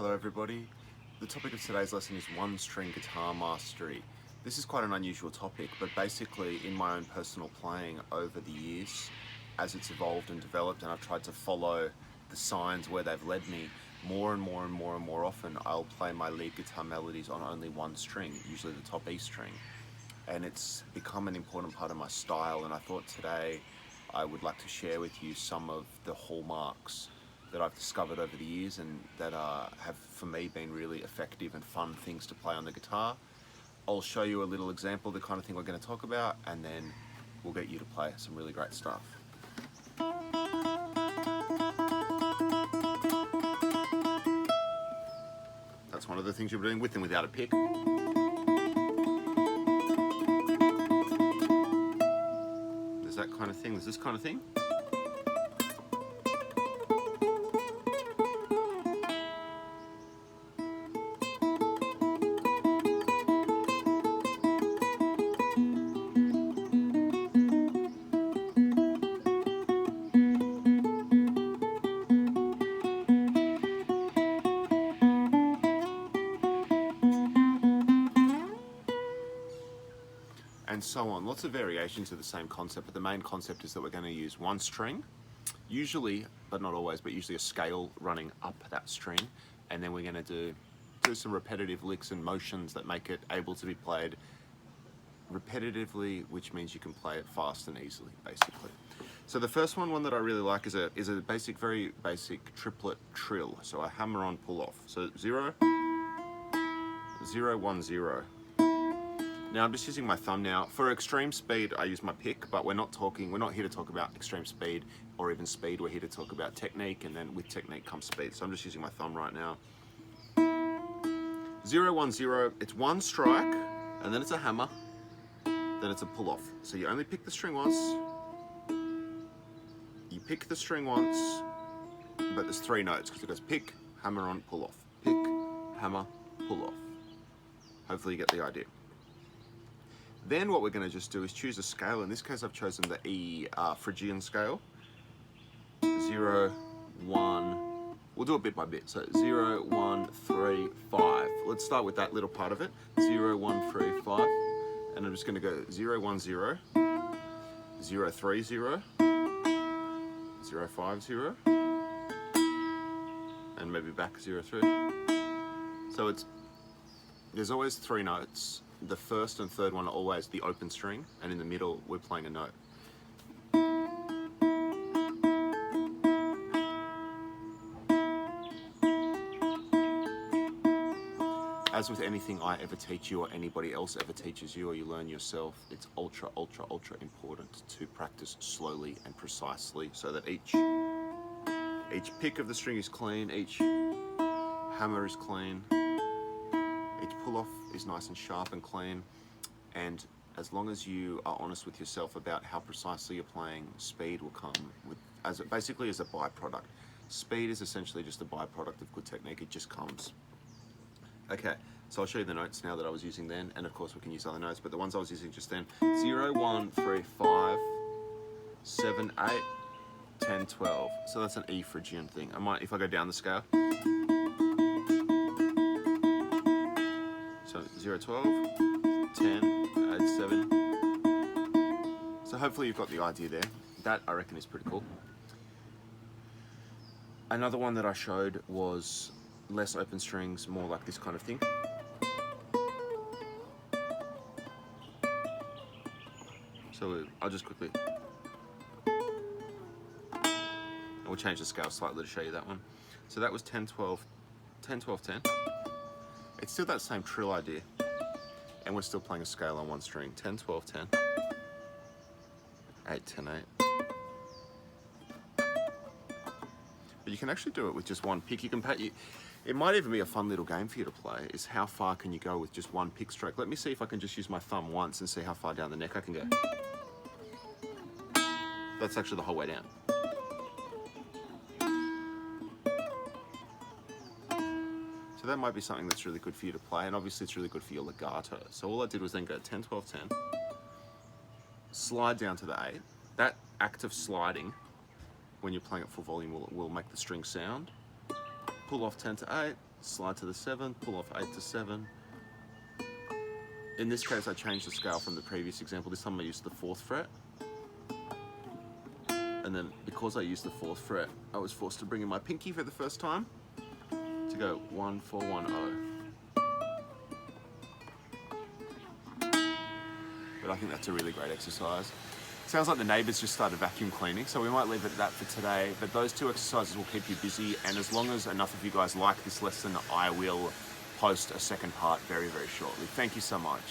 Hello everybody. The topic of today's lesson is one-string guitar mastery. This is quite an unusual topic, but basically in my own personal playing over the years, as it's evolved and developed and I've tried to follow the signs where they've led me, more and more often I'll play my lead guitar melodies on only one string, usually the top E string. And it's become an important part of my style, and I thought today I would like to share with you some of the hallmarks that I've discovered over the years and that have for me been really effective and fun things to play on the guitar. I'll show you a little example of the kind of thing we're going to talk about, and then we'll get you to play some really great stuff. That's one of the things you're doing with and without a pick. There's that kind of thing, there's this kind of thing. And so on. Lots of variations of the same concept, but the main concept is that we're going to use one string, usually, but not always, but usually a scale running up that string, and then we're going to do some repetitive licks and motions that make it able to be played repetitively, which means you can play it fast and easily, basically. So the first one that I really like is a very basic triplet trill. So a hammer on pull off. So 0, 0, 1, 0. Now I'm just using my thumb now. For extreme speed, I use my pick, but we're not here to talk about extreme speed or even speed. We're here to talk about technique, and then with technique comes speed. So I'm just using my thumb right now. 0, 1, 0, it's one strike, and then it's a hammer, then it's a pull off. So you only pick the string once, you pick the string once, but there's 3 notes, because it goes pick, hammer on, pull off. Pick, hammer, pull off. Hopefully you get the idea. Then what we're going to just do is choose a scale. In this case I've chosen the E Phrygian scale. 0, 1, we'll do it bit by bit. So 0, 1, 3, 5. Let's start with that little part of it. 0, 1, 3, 5. And I'm just going to go 0, 1, 0, 0, 3, 0, 0, 5, 0, and maybe back 0, 3. So there's always 3 notes. The first and third one are always the open string, and in the middle we're playing a note. As with anything I ever teach you or anybody else ever teaches you or you learn yourself, it's ultra important to practice slowly and precisely so that each pick of the string is clean, each hammer is clean, each pull-off is nice and sharp and clean, and as long as you are honest with yourself about how precisely you're playing, speed will come basically as a byproduct. Speed is essentially just a byproduct of good technique, it just comes. Okay, so I'll show you the notes now that I was using then, and of course we can use other notes, but the ones I was using just then, 0, 1, 3, 5, 7, 8, 10, 12. So that's an E Phrygian thing. If I go down the scale, so 0, 12, 10, 8, 7. So hopefully you've got the idea there. That I reckon is pretty cool. Another one that I showed was less open strings, more like this kind of thing. So I'll just quickly, we'll change the scale slightly to show you that one. So that was 10, 12, 10, 12, 10. It's still that same trill idea, and we're still playing a scale on one string. 10, 12, 10, 8, 10, 8. But you can actually do it with just one pick. It might even be a fun little game for you to play, is how far can you go with just one pick stroke. Let me see if I can just use my thumb once and see how far down the neck I can go. That's actually the whole way down. So that might be something that's really good for you to play, and obviously it's really good for your legato. So all I did was then go 10, 12, 10, slide down to the 8. That act of sliding, when you're playing at full volume, will make the string sound. Pull off 10 to 8, slide to the 7, pull off 8 to 7. In this case, I changed the scale from the previous example. This time I used the 4th fret. And then because I used the 4th fret, I was forced to bring in my pinky for the first time to go 1, 4, 1, 0. But I think that's a really great exercise. Sounds like the neighbours just started vacuum cleaning, so we might leave it at that for today. But those 2 exercises will keep you busy, and as long as enough of you guys like this lesson, I will post a second part very, very shortly. Thank you so much.